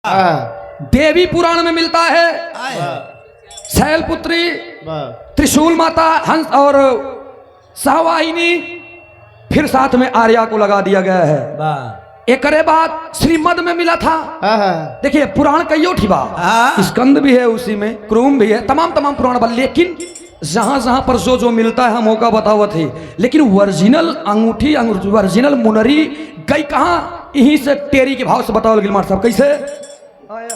देवी पुराण में मिलता है, शैलपुत्री, त्रिशूल माता, हंस और सहवाहिनी, फिर साथ में आर्या को लगा दिया गया है। एक बाद श्रीमद में मिला था। देखिए पुराण कईयो ठिबा, स्कंद भी है उसी में, क्रूम भी है, तमाम पुराण बल, लेकिन जहां पर जो मिलता है हम का बतावा थे। लेकिन ओरिजिनल अंगूठी, ओरिजिनल मुनरी गई कहाँ, यहीं से टेरी के भाव से बताओ गिलमार साहब कैसे। आए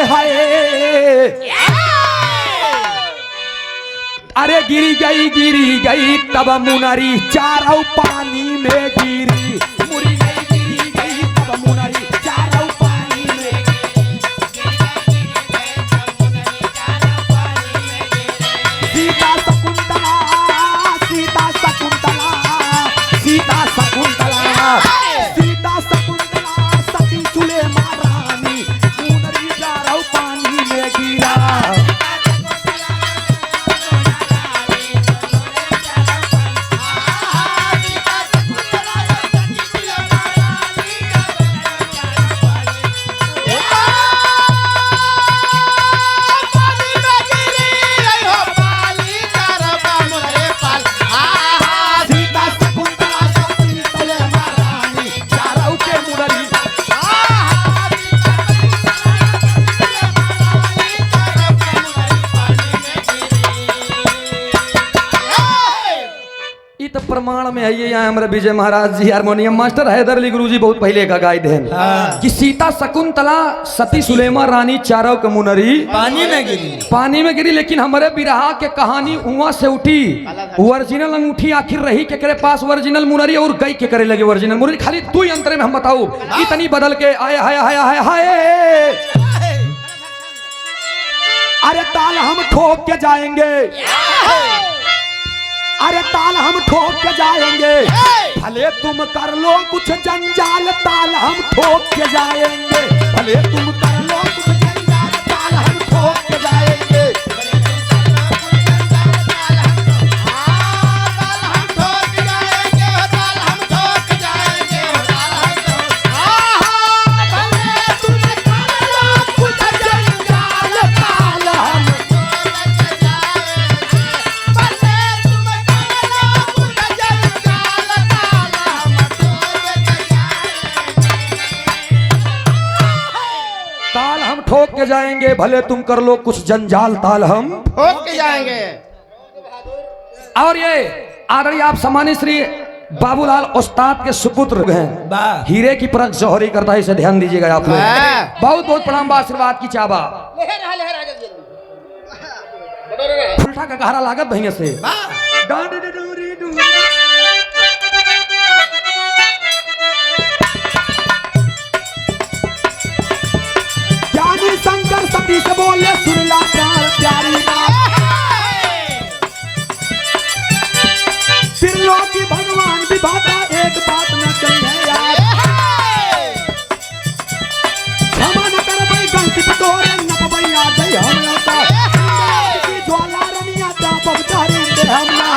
हाय, अरे गिरी गई तब मुनरी चारों पानी में गिरी, मुरी गिरी गई तब मुनरी चारों पानी में, सीता शकुंतला, सीता शकुंतला, सीता शकुंतला, सीता शकुंतला, सती सुलेमा रानी, मुनरी चारों पानी में गिरा। प्रमाण में है ये, यहाँ हमारे विजय महाराज जी हारमोनियम मास्टर हैदर अली गुरु जी बहुत पहले का गाय देन कि सीता शकुंतला सती सुलेमा रानी चारों के मुनरी पानी में गिरी। लेकिन हमारे बिरहा के कहानी उहाँ से उठी, ओरिजिनल अंगूठी आखिर रही के करे पास ओरिजिनल मुनरी, और गई के करे लगे ओरिजिनल मुनरी। खाली तू ही अंतरे में हम बताऊ इतनी बदल के आए हाय हाय हाय हाय। अरे ताल हम ठोक के जाएंगे, अरे ताल हम ठोक के जाएंगे, भले तुम कर लो कुछ जंजाल, ताल हम ठोक के जाएंगे, भले तुम कर लो कुछ जंजाल, ताल हम ठोक के जाएंगे। ठोक के जाएंगे, भले तुम कर लो कुछ जंजाल, ताल हम ठोक के जाएंगे। और ये आदरणीय आप सम्मानित श्री बाबूलाल उस्ताद के सुपुत्र हैं, हीरे की परख जौहरी करता है, इसे ध्यान दीजिएगा आप लोग। बहुत बहुत प्रणाम, आशीर्वाद की चाबा, फुलटा का गहरा लागत भैया से। शंकर सती से बोले सुन ला प्यार प्यारी बात, त्रिलोकी भगवान विधाता एक बात न कही है यार, क्षमा न कर भाई गलती तोरे न भाई आ गई हम लौटा, ज्वाला रनिया ता बगदारी दे हम ना।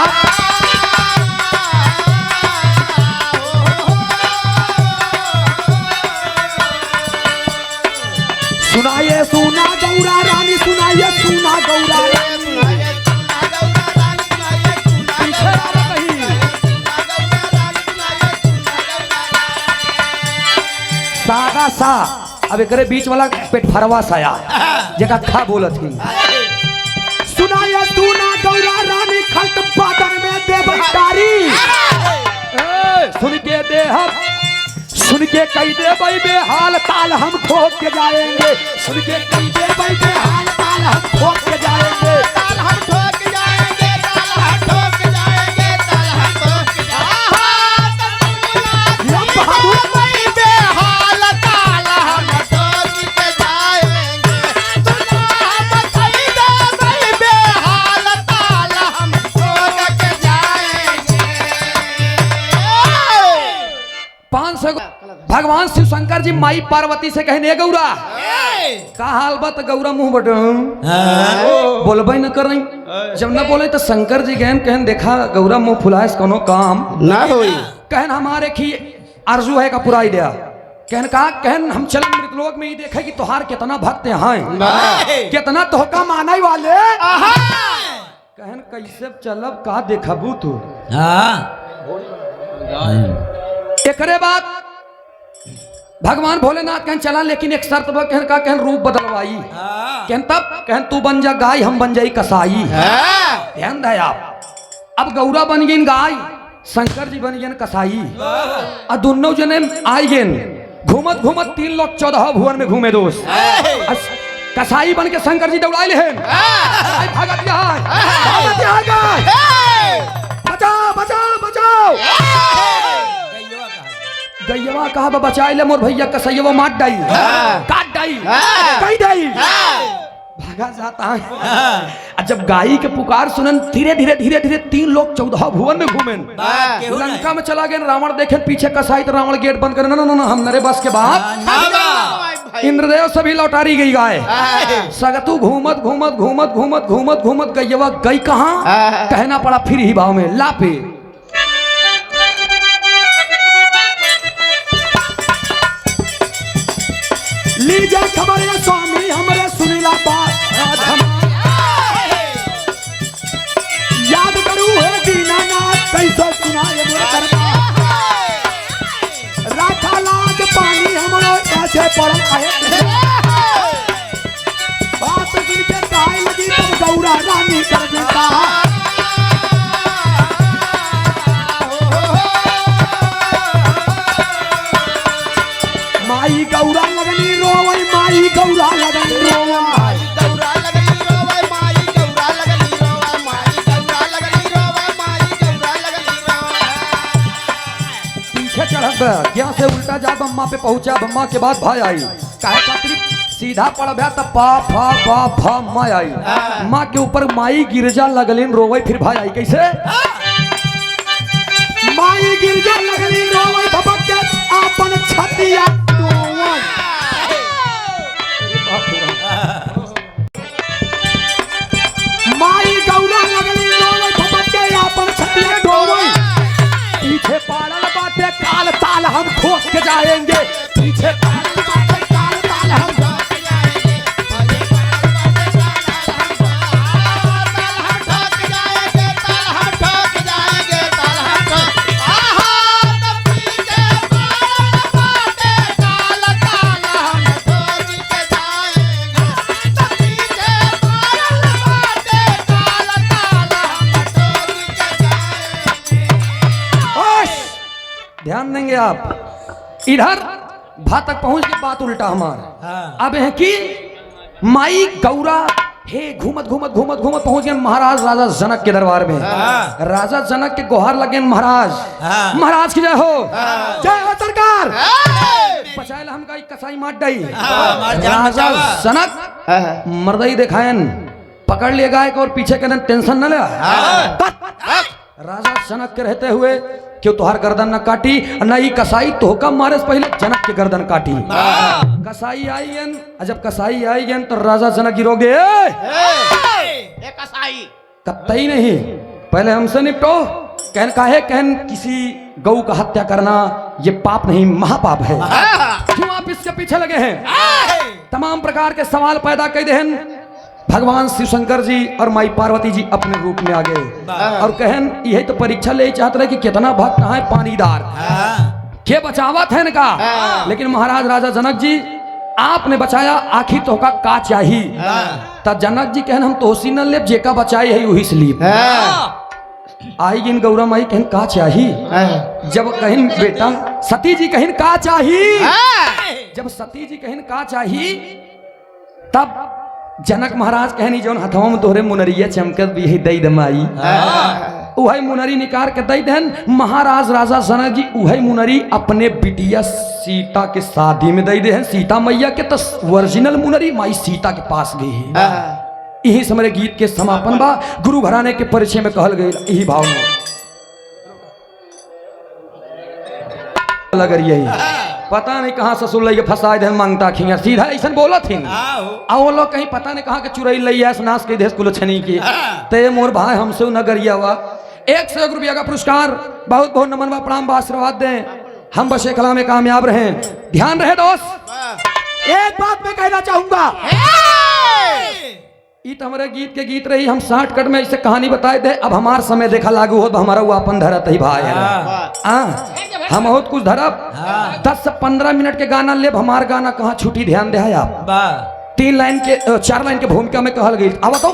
सुनाइए सुना गौरा रानी, सुनाइए सुना गौरा रानी, सादा सा अब एक बीच वाला पेट फरवा साया जगह खा बोलत ही। सुनाइए सुना गौरा रानी, खल्ट बादन में देवतारी, सुन के दे हम, सुन के कही दे भाई बेहाल, ताल हम ठोक के जाएंगे, सुन के कही दे भाई बेहाल, ताल हम ठोक के जाएंगे, ताल हम ठोक के जाएंगे, ताल हम ठोक के जाएंगे, ताल हम ठोक के जाएंगे, बेहाल ताल हम ठोक के जाएंगे, हम कही दे भाई बेहाल, ताल हम ठोक के जाएंगे। 500 भगवान शिव शंकर जी माई पार्वती से कहने गौरा का हाल बा? तो गौरा मुंह बट बोलबे न कर रही। जब न बोले तो शंकर जी कहन देखा गौरा मुंह फुलाए कोनो काम ना होई। कहन हमारे की आरजू है का पूरा आइडिया। कहन हम चल मृतलोक में ही देखे कि तोहार कितना भक्त हैं, कितना तोहका माने वाले। कहन कैसे चलब का देखबू तू। एकरे बाद भगवान भोलेनाथ कहन चला, लेकिन एक शर्त बा। कहन रूप बदलवाई। कहन तू बन जा गाय, हम बन जाई कसाई। ध्यान दे आप। अब गौरा बन गई गाय, शंकर जी बन गए कसाई, और दोनों जने आई गए घूमत घूमत 3 लोग 14 भुवन में घूमे दोस्त। कसाई बन के शंकर जी दौड़ाई ले भागत बचाओ बचाओ बचाओ। गैयवा कहा बचाई ले मोर भैया, कसैयवा मार डाई काट डाई कई डाई भागा जाता है। जब गाय के पुकार सुनन धीरे धीरे धीरे धीरे 3 लोग 14 भुवन में घूमें। लंका में चला गए, रावण देखे पीछे कसाई तो रावण गेट बंद कर। ना हम नरे बस के बाद इंद्रदेव सभी लौटारी गई गाय। सगतू घूमत घूमत घूमत घूमत घूमत घूमत गैयवा गई कहाँ? कहना पड़ा फिर ही भाव में लापे। लीजिए खबर है स्वामी हमरे सुनीला बात, याद करू है दीनानाथ कैसे सुनाए मोर दरबार। राखा लाज पानी हमरो ऐसे पड़ल आए। बात सुन के गाय लगी तब गौरा रानी कर देता। माई गौरा लगनी रोवई, माई गौरा लगनी रोवई, गौरा लगनी रोवे माई, गौरा लगनी रोवे माई, गौरा लगनी रोवे माई, गौरा लगनी रोवे। पीछे चढ़ गया से उल्टा जा बम्मा पे पहुंचा। बम्मा के बाद भाई आई, काहे खातिर सीधा पड़ गया तब पा फा पा फा माँ आई। माँ के ऊपर माई गिरजा लगलिन रोवई। फिर भाई आई कैसे? माई गिरजा लगलिन रोवई, भबक के आपन छतिया माई गौरा लगली रोवई, भबक के आपन छतिया डोवई। पीछे पाड़ल बाटे काल ताल हम ठोक के जाएंगे, पीछे पाड़ल बाटे काल ताल हम ठोक के जाएंगे, ताल हम ठोक जाएंगे, ताल हम ठोक जाएंगे, ताल हम ठोक। आहा तब पीछे पाड़ल बाटे काल ताल हम ठोक के जाएंगे, तब पीछे पाड़ल बाटे काल ताल हम ठोक के जाएंगे। ध्यान देंगे आप। इधर भा तक पहुंच के बात उल्टा हमारा। अब है कि माई गौरा हे घूमत घूमत घूमत घूमत पहुंच गए महाराज राजा जनक के दरबार में। राजा जनक के गुहार लगे महाराज, महाराज की जय हो, जय हो सरकार। बचाए हम का कसाई मार डाई। राजा जनक मर्दई दिखायन पकड़ लिए गाय को और पीछे के टेंशन न ले। राजा जनक के रहते हुए क्यों तुहार गर्दन न काटी, न ही कसाई तोहका मारे से पहले जनक के गर्दन काटी। कसाई आई गन, जब कसाई आई गन तो राजा जनक गिरोगे। कसाई कतई नहीं, पहले हमसे निपटो। कहन काहे? कहन किसी गौ का हत्या करना ये पाप नहीं महापाप है। क्यों आप इसके पीछे लगे हैं? तमाम प्रकार के सवाल पैदा कर देहन। भगवान शिव शंकर जी और माई पार्वती जी अपने रूप में आ गए और कहन यही तो परीक्षा ले चाहते रहे कि कितना भक्त है पानीदार के बचावत है इनका। लेकिन महाराज राजा जनक जी आपने बचाया, आखिर तो का चाहिए? तब जनक जी कहन हम तोसी न ले, जेका बचाई है वही से ली। आई गिन गौरा माई कहन का चाहिए? जब कहन बेटा सती जी कहन का चाहिए? जब सती जी कहन का चाहिए तब जनक महाराज कहनी जौन हथवा में तोहरे मुनरिया चमकत भी है दई दमाई, उहे मुनरी निकाल के दई देन। महाराज राजा जनक जी उहे मुनरी अपने बिटिया सीता के शादी में दई दे हैं। सीता मैया के तो ओरिजिनल मुनरी माई सीता के पास गई है। यही समरे गीत के समापन बा। गुरु घराने के परिचय में कहल गई यही भाव में लग रही है। पता नहीं कहाँ ससुर लइके फंसा दे मांगता खिंगा सीधा ऐसा बोला थी आ वो लोग कहीं पता नहीं कहाँ के चुरई लइया नाश के देश कुल छनी की ते मोर भाई हमसे नगरिया हुआ 101 रुपया का पुरस्कार बहुत बहुत नमन व प्रणाम व आशीर्वाद दें हम बस कला में कामयाब रहे ध्यान रहे दोस्त एक बात मैं कहना चाहूंगा इत हमारे गीत के गीत रही हम 60 कट में इसे कहानी बताए थे अब हमारा समय देखा लागू हो तो हमारा वो अपन धरत ही भाई है हम बहुत कुछ धरब 10 से 15 मिनट के गाना ले हमार गाना कहाँ छुट्टी ध्यान दे आप 3 लाइन के 4 लाइन के भूमिका में कहल गई अब तो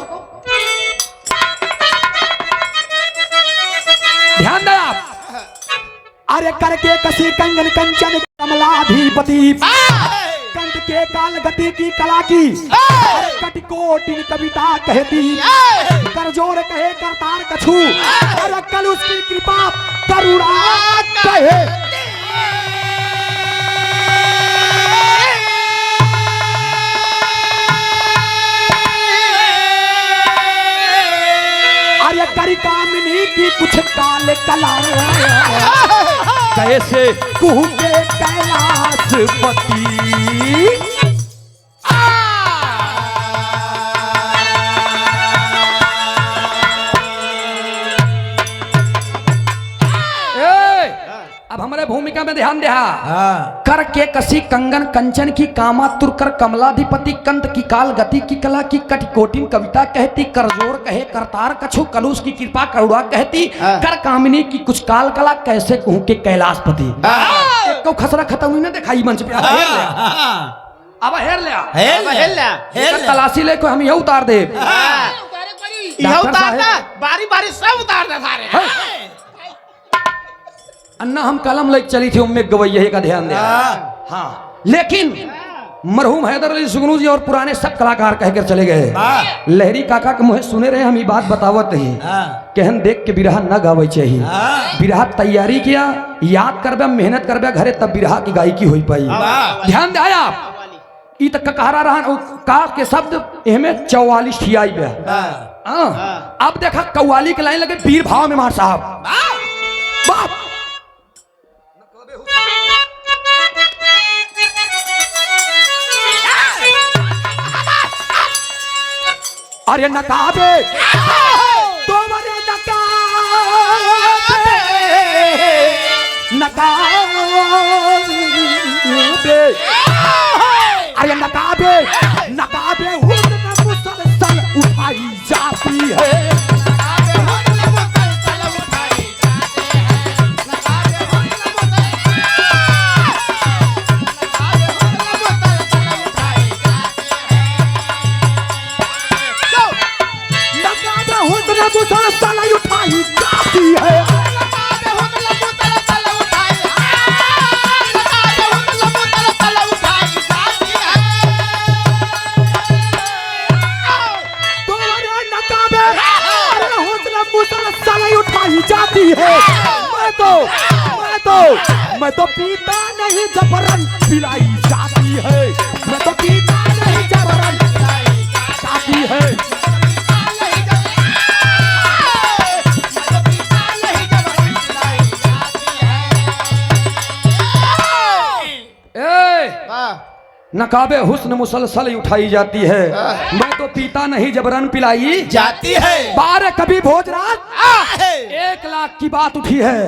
ध्यान दे आप अरे करके कसी कंगन कंचन कमलाधिपति कंठ के काल गति की कला की कटिकोटिन कविता कहती करजोर कहे करतार कछु और कल उसकी कृपा करुणा कहे अरे करी कामिनी की कुछ काल कला कैसे कुहू के कैलाशपति अब हमारे भूमिका में ध्यान दिया कर के कसी कंगन कंचन की कामा तुरकर कमलाधिपति कंत की काल गति की कला की कटिकोटिन कविता कहती करजोर कहे करतार कछु कलुष की कृपा करुणा कहती कर कामिनी की कुछ काल कला कैसे कहूं के कैलाशपति एक को खसरा खत्म हुई ना दिखाई मंच पे अब हेर ले तलाशी ले को हम यह उतार दे बारी बारी सब उतारना सारे अन्ना हम कलम लेके चली थी उम्मीद गवैया का ध्यान दे हाँ लेकिन मरहूम हैदर अली सुगनू जी और पुराने सब कलाकार कहकर चले गए लहरी काका के मुहे सुने रहे हम ये बात बतावत ही कहन देख के बिरहा न गावे चाहिए बिरहा तैयारी किया याद करबे मेहनत करबे घरे तब बिरहा की गायकी हो पाई ध्यान दे आप ई तक कहारा रहा का के शब्द एमे 44 ठियाई बे अब देखा कव्वाली के लाइन लगे वीर भाव में मार साहब बाप अरे नकाबे तुम्हारे नकाबे अरे नकाबे नकाबे मुसलसल उठाई जाती है उठाई जाती है उठाई जाती है मैं तो पीता नहीं जबरन पिलाई जाती है मैं तो पीता नहीं जबरन पिलाई जाती है नकाबे हुस्न मुसलसल उठाई जाती है मैं तो पीता नहीं जबरन पिलाई जाती है 12 कभी भोज रात 1 लाख की बात उठी है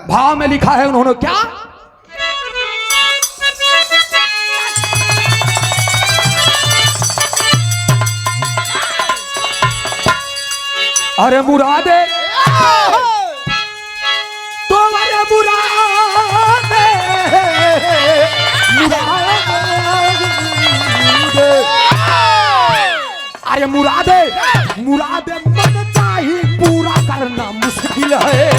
भाव में लिखा है उन्होंने क्या अरे मुरादे तुम्हारे मुरादे अरे मुरादे मुरादे मन चाहिए पूरा करना मुश्किल है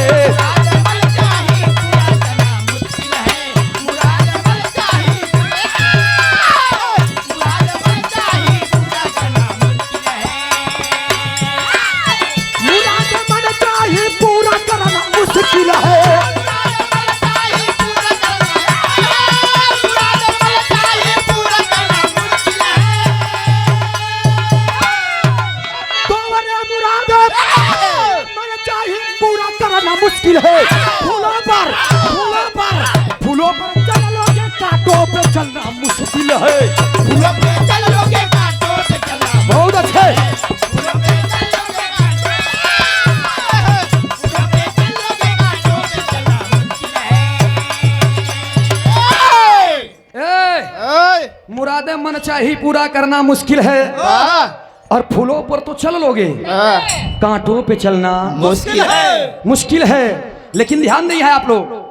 मुश्किल है फूलों पर चलोगे काट मुश्किल है। फूलों पे चलोगे कांटों पे चलना बहुत अच्छे। फूलों पे चलोगे कांटों फूलों पे चलोगे कांटों पे चलना मुश्किल है। मुरादे मन चाही पूरा करना मुश्किल है, और फूलों पर तो चल लोगे, कांटों पे चलना मुश्किल है। मुश्किल है। लेकिन ध्यान नहीं है आप लोग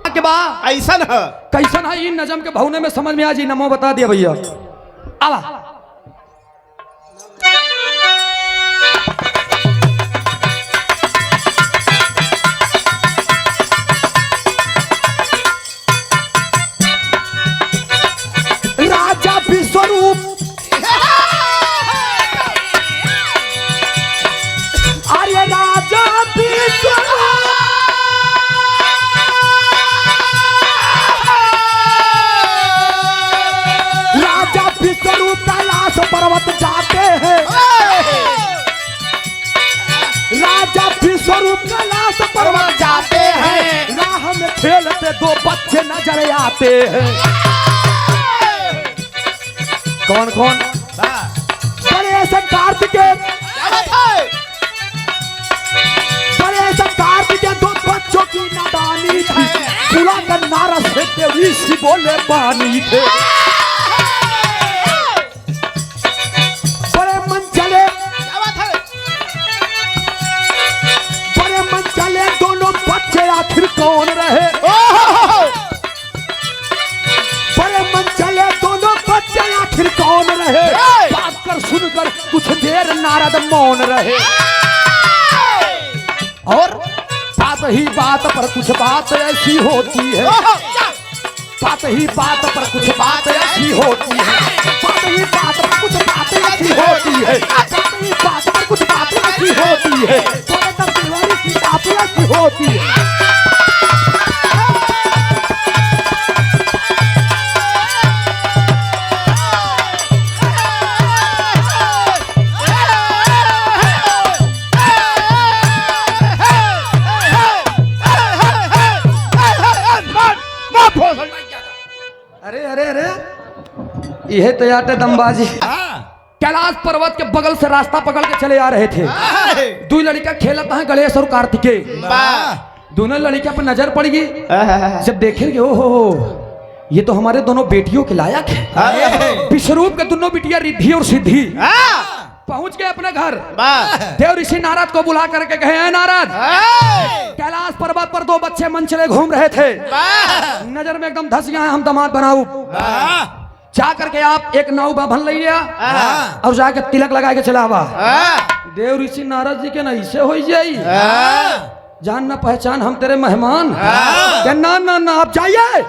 के बाद ऐसा न कैसन है इन नजम के भवने में समझ में आ जी। नमो बता दिया भैया। आवा राजा विश्वरूप अरे राजा विश्वरूप राजा विश्वरूप कैलाश पर्वत जाते हैं। राजा विश्वरूप कैलाश पर्वत जाते हैं। राह में खेलते दो बच्चे नजर आते हैं। कौन कौन? गणेश कार्तिकेय दो बच्चों की नादानी थी। खुला कर नारा से ऋषि बोले पानी थे। बड़े मन चले दोनों बच्चे आखिर कौन रहे। बड़े मन चले दोनों बच्चे आखिर कौन रहे। बात कर सुनकर कुछ देर नारद मौन रहे। और बात ही बात पर कुछ बात ऐसी होती है। बात ही बात पर कुछ बात ऐसी होती है। बात ही बात पर कुछ बात ऐसी होती है। बात ही बात पर कुछ बात ऐसी होती है। की बात ऐसी होती है। अरे अरे अरे यह तो याटे दमबाजी। कैलाश पर्वत के बगल से रास्ता पकड़ के चले आ रहे थे। दो लड़का खेलता है गणेश और कार्तिकेय। दोनों लड़कियां पर नजर पड़ गई। जब देखेंगे ओहो ये तो हमारे दोनों बेटियों के लायक है। विश्वरूप के दोनों बेटियां रिद्धि और सिद्धि पहुंच गए अपने घर। देव ऋषि नारद को बुला करके कहे हैं नारद कैलाश पर्वत पर दो बच्चे मन चले घूम रहे थे। नजर में एकदम धस गए हम दामाद बनाऊ। जा करके आप एक नाव बन लिया और जाके तिलक लगा के चला हुआ। देव ऋषि नारद जी के ना ऐसे हो जाई जान ना पहचान हम तेरे मेहमान। ना ना ना आप जाइए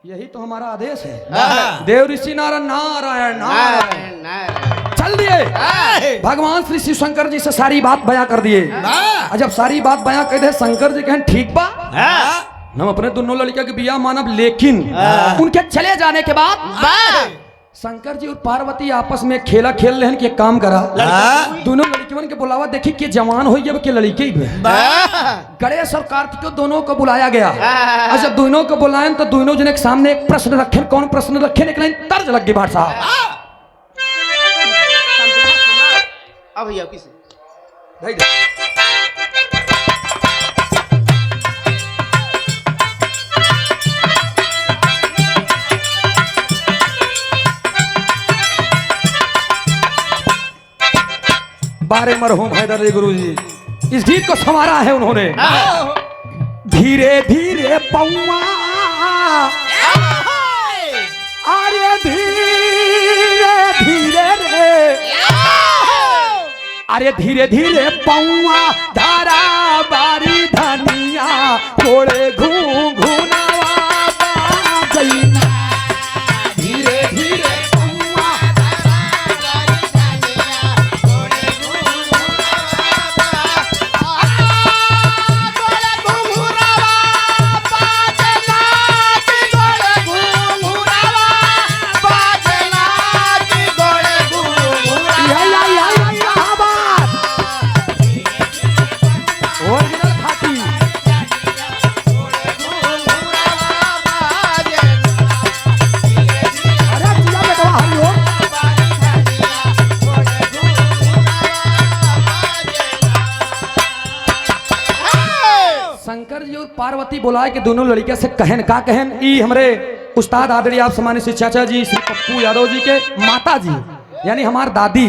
यही तो हमारा आदेश है। देव ऋषि नारायण नारायण नारायण चल दिए। भगवान श्री शिव शंकर जी से सारी बात बयां कर दिए। जब सारी बात बयां कर दे शंकर जी कहें ठीक बा हम अपने दोनों लड़कियों के बियाह मानब। लेकिन उनके चले जाने के बाद शंकर जी और पार्वती आपस में खेला खेल रहे हैं कि एक काम करा दोनों लड़कियों के बुलावा देखी कि जवान हो जब के लड़के ही गणेश और कार्तिक दोनों को बुलाया गया। और जब दोनों को बुलाए तो दोनों जने के सामने एक प्रश्न रखे। कौन प्रश्न रखे निकले तर्ज लग गई बात साहब। अब भैया किसे बारे मरहूम हैदर अली गुरु जी इस गीत को संवारा है उन्होंने। धीरे धीरे पौआ अरे धीरे धीरे रे अरे धीरे धीरे पौआ धारा बारी धनिया कोड़े घूंघुनावा बाजैना। धीरे धीरे शंकर जी और पार्वती बुलाए कि दोनों लड़किया से कहन का कहन। ई हमरे उस्ताद आदरणीय आप सम्मानित श्री चाचा जी श्री पप्पू यादव जी के माता जी यानी हमार दादी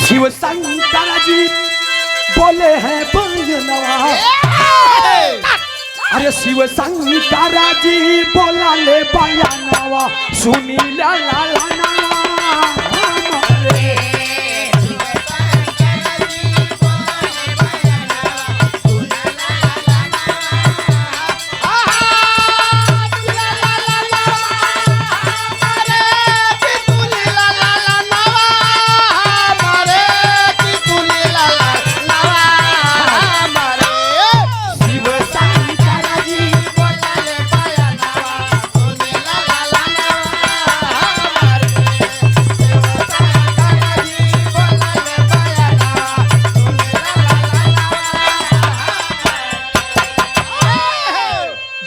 शिव शंकर जी बोले हैं बंजनवा। अरे शिव शंकर जी बोला ले बयानवा सुनी ला ला ला नवा हमारे।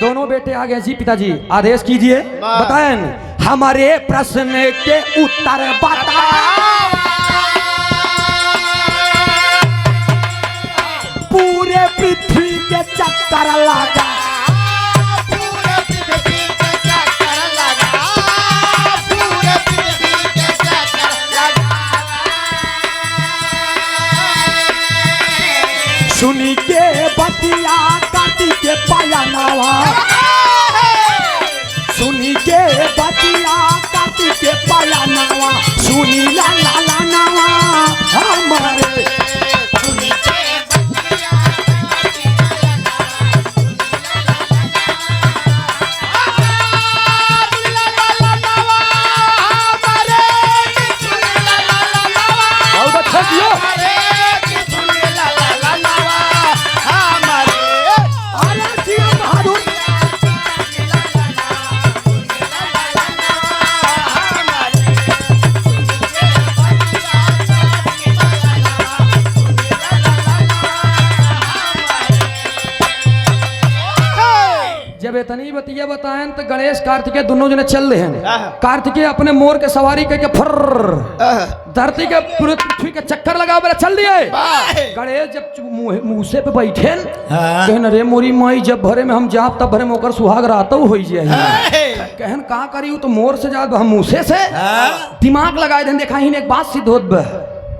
दोनों बेटे आ गए जी। पिताजी आदेश कीजिए बताएं हमारे प्रश्न के उत्तर बता। पूरे पृथ्वी के चक्कर लगा सुनी के बतिया काटी के पाया नवा सुनी के बतिया काटी के पाया नवा सुनी ला ला ला नवा हमारे। सुनी के बतिया बहुत अच्छा किया। जब इतनी बतिया बताएं तो गणेश कार्तिकेय दोनों जने चल रहे हैं। कार्तिकेय अपने मोर के सवारी करके फर धरती के पूरे पृथ्वी के चक्कर लगा बेरा चल दिए। गणेश जब मूसे पे बैठे कहन रे मोरी माई जब भरे में हम जाप तब भरे में ओकर सुहाग रहता हो जाए। कहन का करी तो मोर से जात हम मूसे से दिमाग लगाए देन देखा ही एक बात सिद्ध होत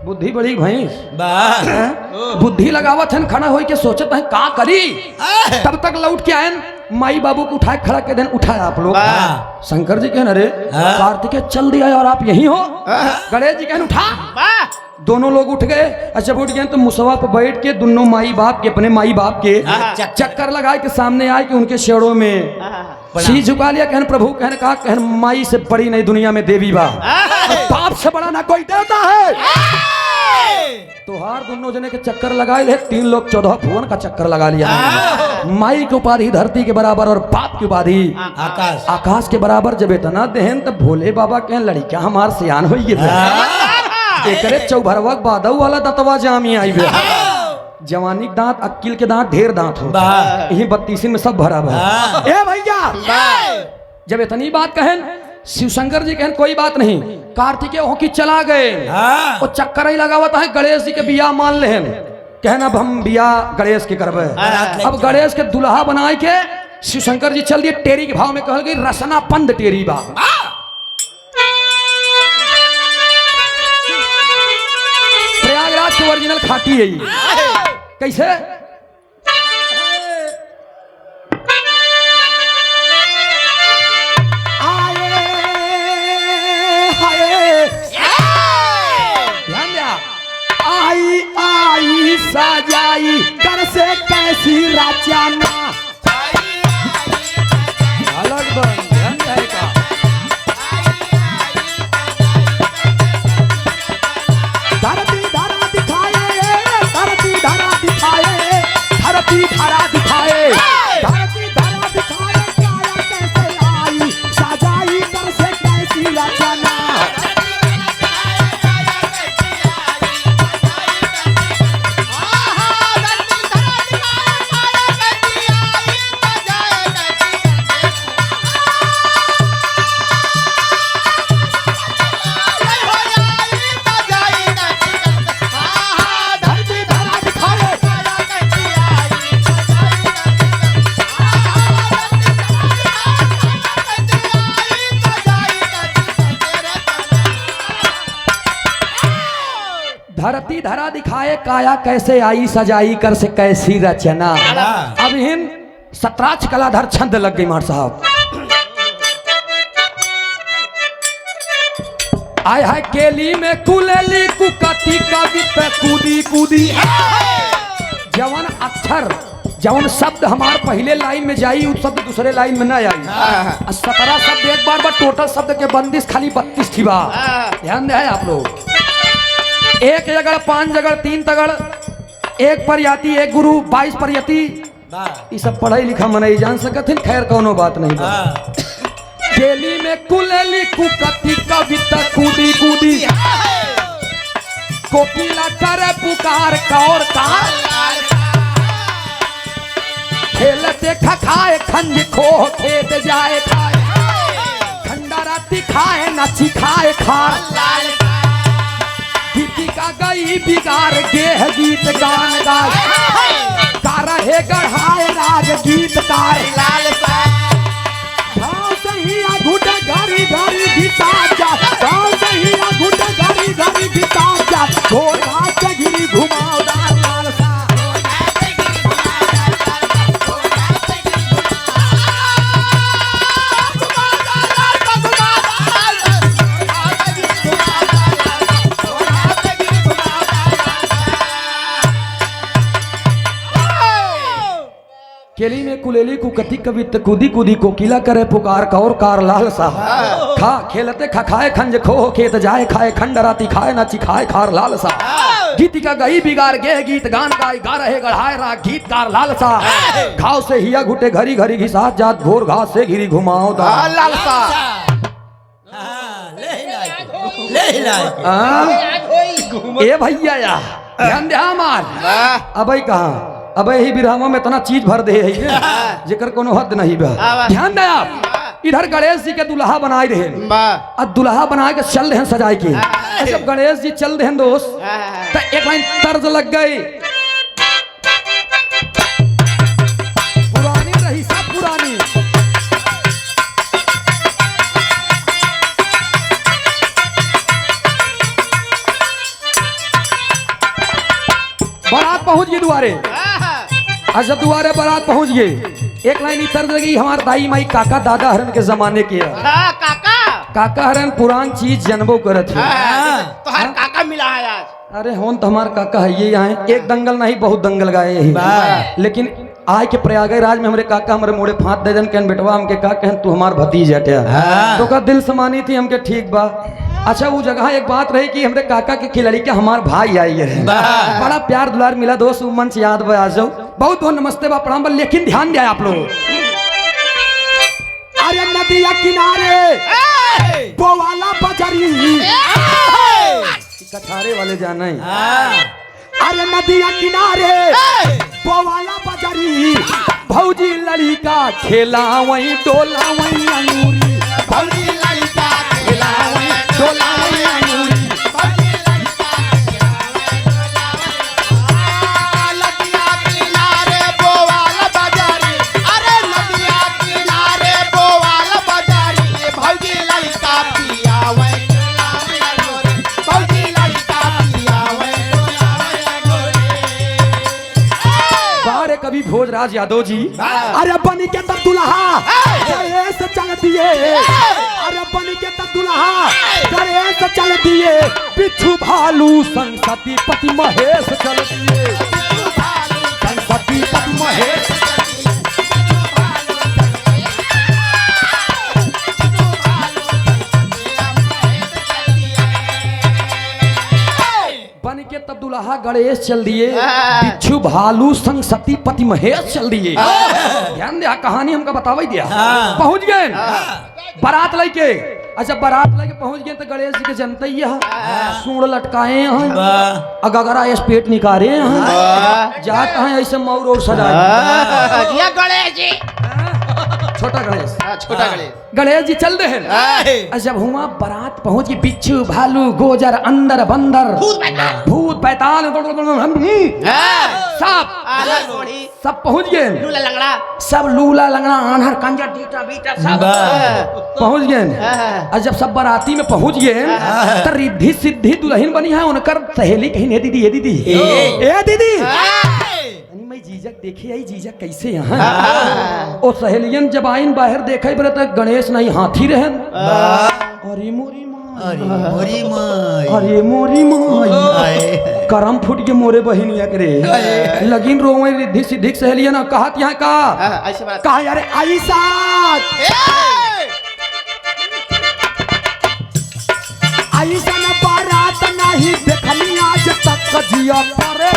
बुद्धि बड़ी भैंस बुद्धि लगावत है खड़ा होई के सोचत है का करी। तब तक लौट के आए माई बाबू को उठाए खड़ा के दिन उठाया आप लोग। शंकर जी कहन अरे कार्तिकेय चल दिया और आप यही हो। गणेश जी कहन उठा। दोनों लोग उठ गए। अच्छा उठ गए तो मुसवा पर बैठ के दोनों माई बाप के अपने माई बाप के चक्कर लगाए के सामने आए कि उनके शेरों में सी झुका लिया। कहन प्रभु कहन कहा कहन माई से बड़ी नहीं दुनिया में देवी बा बाप से बड़ा ना कोई देवता है। तोहार दोनों जने के चक्कर लगाए ले 3 लोग 14 भुवन का चक्कर लगा लिया। माई की उपाधि धरती के बराबर और बाप की उपाधि आकाश के बराबर। जब इतना देहन तब भोले बाबा के लड़का हमार सियान हो गए चौभरवक बादऊ वाला दतवा जामी आई बे जवानी के दांत अक्किल के दांत ढेर दांत हो यही 32 में सब भरा भरा। ए भैया जब इतनी बात कहन शिव शंकर जी कहन कोई बात नहीं। कार्तिकेय हो की चला गए वो चक्कर ही लगावत है गणेश जी के बिया मान लेहन। कहन अब हम बिया गणेश के करबे। अब गणेश के दुल्हा बनाए के शिव शंकर जी चल दिए। टेरी के भाव में कहल गई रसना पंद टेरी बा। प्रयागराज के ओरिजिनल खाटी है ये। कैसे आई आई सजाई घर से कैसी रचना अलग बन जाएगा। धरती धरा दिखाए धरती धरा दिखाए धरती धरा दिखाए धरती धरा दिखाए काया कैसे आई सजाई घर से कैसी रचना। धरती धरा दिखाए काया कैसे आई सजाई कर से कैसी रचना। अब इन सतराज कलाधर छंद लग गई मार साहब। आय हाय केली में कुलेली कुकती कवित कूदी कूदी। जवन अक्षर जवन शब्द हमार पहले लाइन में जाई उस शब्द दूसरे लाइन में न आई। 17 शब्द एक बार टोटल शब्द के बंदिश खाली 32 थी बा। ध्यान दे आप लोग। एक जगड़ 5 जगड़ 3 तगड़ एक प्रयाति एक गुरु 22 प्रयति। ये सब पढ़ाई लिखा मनाई जान सकत। खैर कोनो बात नहीं बा। केली में कुलेली कुकती कविता कूदी कूदी। कोकिला करे पुकार कौर कार। खेलते खखाए खंज खो खेत जाए खाए। खंडराती खाए नची खाए खार। गीतिका गई बिगाड़ गेह गीत गान गाए। कार है गढ़ाए राग गीतकार। गाँव सही घुट घरी घरी घिसा जा। गाँव सही घुट घरी घरी घिसा जा। घोड़ घाट घिरी घुमावदार लाल सा। केली में कुलेली कुकती कवित कूदी कूदी। कोकिला करे पुकार कौर कार लाल सा। खा खेलते खखाए खंज खो खेत जाए खाए। खंडराती खाए नाची खाए खार लाल सा। गीतिका गई बिगाड़ गे गीत गान गाय। गा रहे गढ़ाए राग गीतकार लाल सा। खाओ से हिया घुटे घरी घरी घिसात जात। घोर घास से घिरी घुमाओ दा लाल सा। ए भैया या ध्यान दे हमार। अबई कहाँ अब ही बिरहवा में इतना चीज भर दे है जेकर कोनो हद नहीं बा। ध्यान दे आप। इधर गणेश जी के दुल्हा बनाए रहे। अब दुल्हा बना के चल रहे सजाए के। जब गणेश जी चल रहे दोस्त तो एक लाइन तर्ज लग गई। पुरानी रही सब पुरानी। बारात पहुंच गई दुआरे। जब दुआरे बारात पहुंच गए एक लाइन तर्ज लगी। हमारे दाई माई काका दादा हरन के जमाने के काका हरन पुरान चीज जनबो करत है। तो हर काका मिला है आज। अरे होन तो हमारे काका है ये यहाँ एक दंगल नहीं बहुत दंगल गाए यही। लेकिन आय के प्रयागराज में हमारे काका हमारे मोड़े फाँत दे जन कहन बेटवा हमके का कहन तू हमार भतीज हटे। तो का दिल समानी थी हमके ठीक बा। अच्छा वो जगह एक बात रही कि हमरे काका के खिलाड़ी के हमार भाई आई है। बड़ा प्यार दुलार मिला दोस्त मंच याद बा आ जाओ। बहुत बहुत नमस्ते बा प्रणाम। लेकिन ध्यान दिया आप लोग। अरे नदिया किनारे बोवाला बजरी। कछारे वाले जाना है। अरे नदिया किनारे बोवाला बजरी। भौजी लड़ी का खेला वही डोला वही अंगूरी। भौजी लड़ी का खेला वही डोला वही अंगूरी। नदिया किनारे बोवाला बाजारी। अरे नदिया किनारे बोवाला बाजारी। भौजी लड़का पिया वही डोला वही अंगूरी। भौजी लड़का पिया वही डोला वही अंगूरी। बारे कवि भोजराज यादव जी। अरे बन के तब दुल्हा गणेश चल दिए। अरे बन के तब दुल्हा गणेश चल दिए। बिच्छू भालू संग सती पति महेश चल दिए। संग सती पति महेश बन के तब दुल्हा गणेश चल दिए। बिच्छू भालू संग सती पति महेश चल दिए। ध्यान दिया कहानी हमका बतावा दिया। पहुंच गए बारात लेके। अच्छा बारात लेके पहुंच गए तो गणेश जी के जनते ही सूंड लटकाए हैं। अगरा पेट निकाले हैं। जाता है ऐसे मौर और सजा गणेश जी। छोटा गणेश छोटा गणेश। गणेश जी चल रहे हैं। जब हुआ बारात पहुंच गई बिच्छू भालू गोजर अंदर बंदर भूत बैताल सब आला कोड़ी सब पहुंच गए लूला लंगड़ा सब लूला लंगड़ा आनहर कंजर डीटा बीटा सब पहुंच गए। और जब सब बाराती में पहुंच गए तो रिद्धि सिद्धि दुल्हन बनी है उनकर सहेली कहीं ने दीदी ए दीदी मैं जीजक देखे आई जीजक कैसे यहाँ और सहेलियन जब आइन बाहर देखे बरे तो गणेश नहीं हाथी रहन अरे मोरी अरे मोरी माई करम फुट के मोरे बहिनिया करे लगिन रोवे रिद्धि सिद्धि सहेलियन कहत यहाँ का ऐसे बात कहा यार ऐसा ऐसा न बारात नहीं देखनी आज तक जिया करे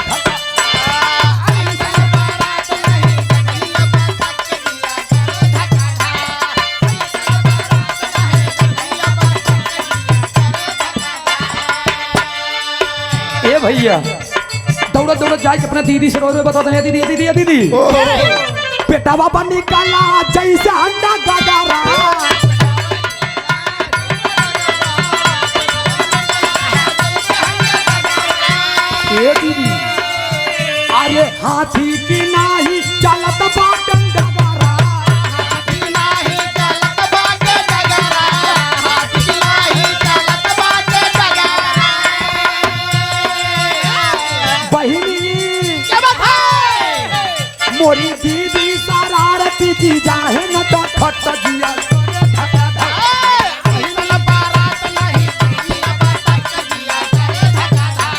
ए भैया दौड़त दौड़त जाए अपने दीदी से रोज में बताते हैं दीदी दीदी दीदी बेटा बाबा निकाला जैसे अंडा गगारा ए दीदी अरे हाथी की नाही चलत बाटन डगारा हाथी नाही चलत बाटे डगरा हाथी नाही चलत बाटे डगरा बहिनी क्या बात है मोरी दीदी शरारती जी जाहे न तो खट जिया ऐसा बारात नहीं दुनिया बात कजिया करे धकाधा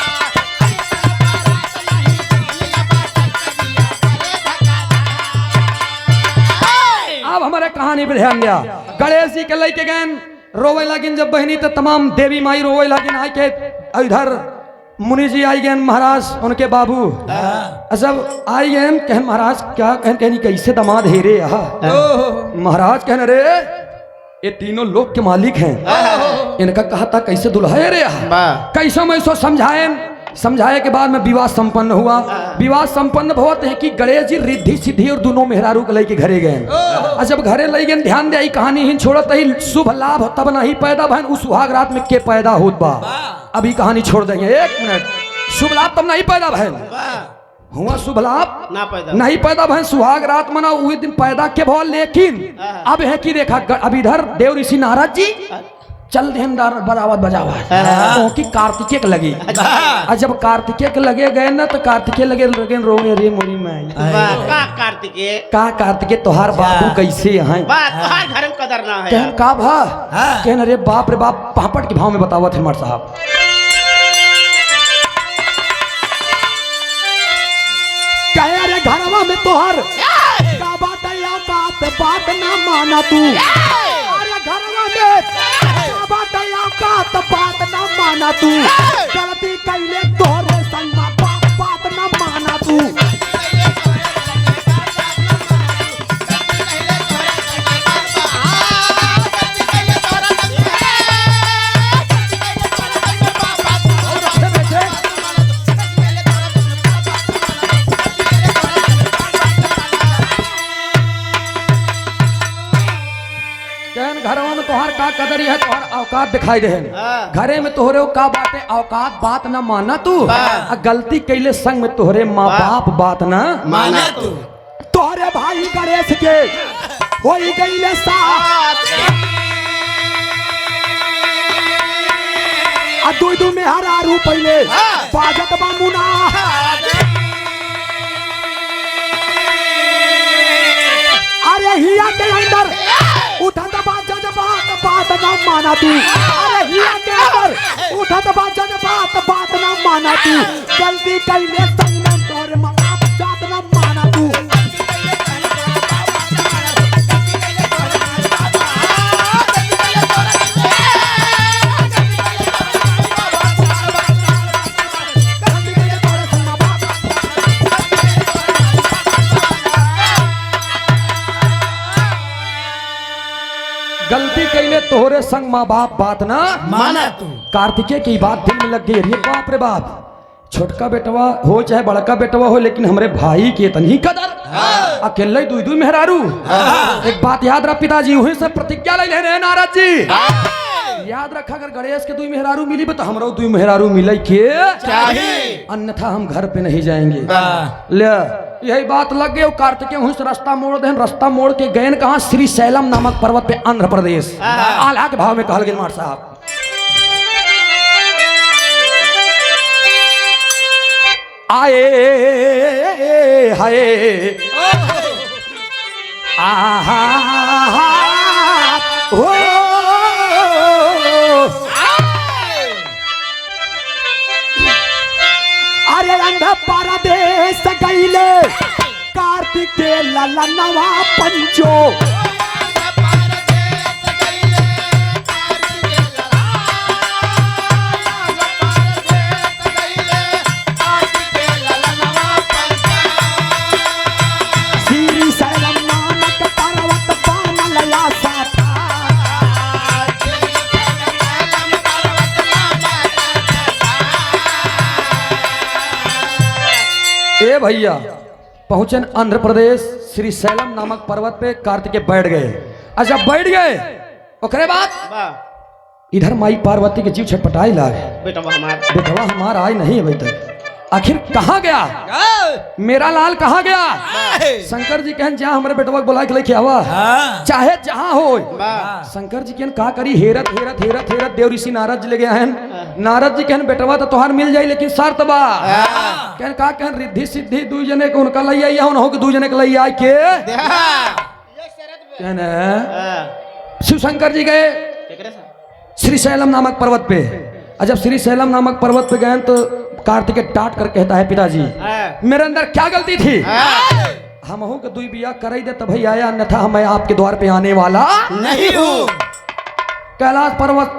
अब हमारे कहानी पे ध्यान दिया गणेश जी के लेके गए रोवे लगिन जब बहनी तो तमाम देवी माई रोवे लगिन आई के इधर मुनि जी आई गए महाराज उनके बाबू सब आई गए कहन महाराज क्या कहनी कैसे दामाद हेरे यहाँ महाराज कहने रे ये तीनों लोग के मालिक हैं इनका कहा था कैसे दुल्हा रे यहाँ कैसे मैं इसको समझाए के बाद में विवाह संपन्न हुआ विवाह संपन्न बहुत है कि गणेश जी रिद्धि सिद्धि और दोनों मेहरारू के लेके घरे गए और जब घरे ले गए ध्यान दे कहानी ही छोड़त ही शुभ लाभ तब नहीं पैदा बहन उस सुहाग रात में के पैदा होत बा अभी कहानी छोड़ देंगे 1 मिनट शुभ लाभ तब नहीं पैदा बहन हुआ शुभ लाभ ना पैदा नहीं पैदा बहन सुहाग रात मना उस दिन पैदा के भो लेकिन अब है कि देखा अब इधर देव ऋषि नारद जी चल देनदार बजावत बजावत की कार्तिकेय के लगी और जब कार्तिकेय के लगे गए ना तो कार्तिकेय लगे रोने रे मोरी माई का कार्तिकेय तोहार बाबू कैसे हैं तोहार घर में कदर ना है कहन का भा कहन रे बाप रे बाप पापड़ के भाव में बतावत है मर साहब कहे रे घरवा में तोहर का बात या बात ना माना तू अरे घरवा में बात या बात ना माना तू गलती कैले तोहरे संग बात ना माना तू घरवा में तोहार का कदरी है तोहार औकात दिखाई दे घरे में तोहरे का बाटे औकात बात ना माना तू गलती कैले संग में तोहरे माँ बाप बात ना माना तू तोहरे भाई गणेश के होई गईले साथ दू में हरारू पहले बाजत बामुना अरे हिया के अंदर उठा बात ना माना तू अरे हिया के अंदर उठा बात ना माना तू गलती कैले संग में तोहरे माँ बाप बात ना माना तू गलती कैले तोहरे संग माँ बाप बात ना माना तू कार्तिकेय की बात दिल में लग गई अरे बाप रे बाप छोटका बेटवा हो चाहे बड़का बेटवा हो लेकिन हमरे भाई के तनी कदर अकेले दू मेहरारू एक बात याद रख पिताजी वहीं से प्रतिज्ञा ले रहे नारद जी याद रखा अगर गणेश के दुई मेहरारू मिली तो हमरो दुई मेहरारू मिले के चाहिए। अन्यथा हम घर पे नहीं जाएंगे। ले यही बात लग गई। कार्तिकेय वहीं से रास्ता मोड़ दे, रास्ता मोड़ के गए कहा श्री शैलम नामक पर्वत पे आंध्र प्रदेश। आल्हा के भाव में कहल गिल मार साहब आए हाय आहा हो अरे अंधा परदेश गईले कार्तिकेय ललनवा पंचो ए भैया पहुंचन आंध्र प्रदेश श्री शैलम नामक पर्वत पे कार्तिकेय बैठ गए। अच्छा बैठ गए ओकरे बाद इधर माई पार्वती के जीव छटपटाई लाग बेटवा हमारा आई नहीं अभी तक। आखिर कहाँ गया मेरा लाल कहाँ गया? शंकर जी कहन जहाँ हमारे बेटवा को बुला के लेके आवा चाहे जहाँ हो। शंकर जी कहन का करी हेरत हेरत हेरत हेरत देव ऋषि नारद जी ले गए हैं। नारद जी कहन बेटवा तो तुहार मिल जाये लेकिन शर्त बा। कहन का कहन रिद्धि सिद्धि दू जने को उनका लई आई हो कि दू जने के लई आई के कहन शिव शंकर जी गए श्री शैलम नामक पर्वत पे। जब श्री शैलम नामक पर्वत पे गए तो कार्तिकेय टाट कर कहता है पिताजी मेरे अंदर क्या गलती थी? हम हो के दुई बिया कर दे तब भाई आया अन्यथा मैं आपके द्वार पे आने वाला नहीं हूँ। कैलाश पर्वत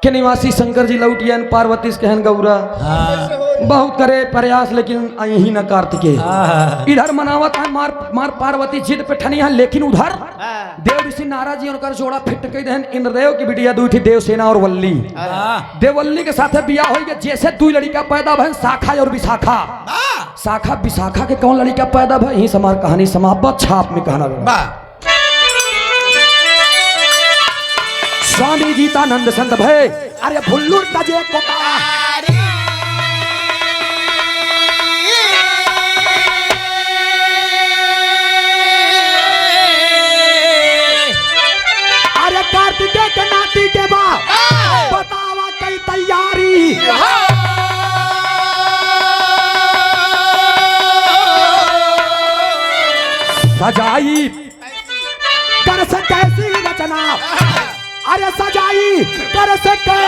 के निवासी शंकर जी लौटियन पार्वती से कहन गौरा बहुत करे प्रयास लेकिन यही न कार्तिकेय। इधर मनावत है मार पार्वती जिद पे ठनिया लेकिन उधर देव ऋषि नारद जी उनकर जोड़ा फिट कई देन इंद्रदेव की बिटिया दुई थी देवसेना और वल्ली। देवल्ली के साथ बिया हो गया जैसे दुई लड़का पैदा भन शाखा और विशाखा। शाखा विशाखा के कौन लड़का पैदा भय यही समार कहानी समाप्त छाप में कहना। स्वामी गीतानंद संत भय अरे भुल्लुर तजे को अरे कार्तिकेय के नाती के बाद बतावा कई तैयारी सजाई कर से कैसी रचना अरे सजाई कर सके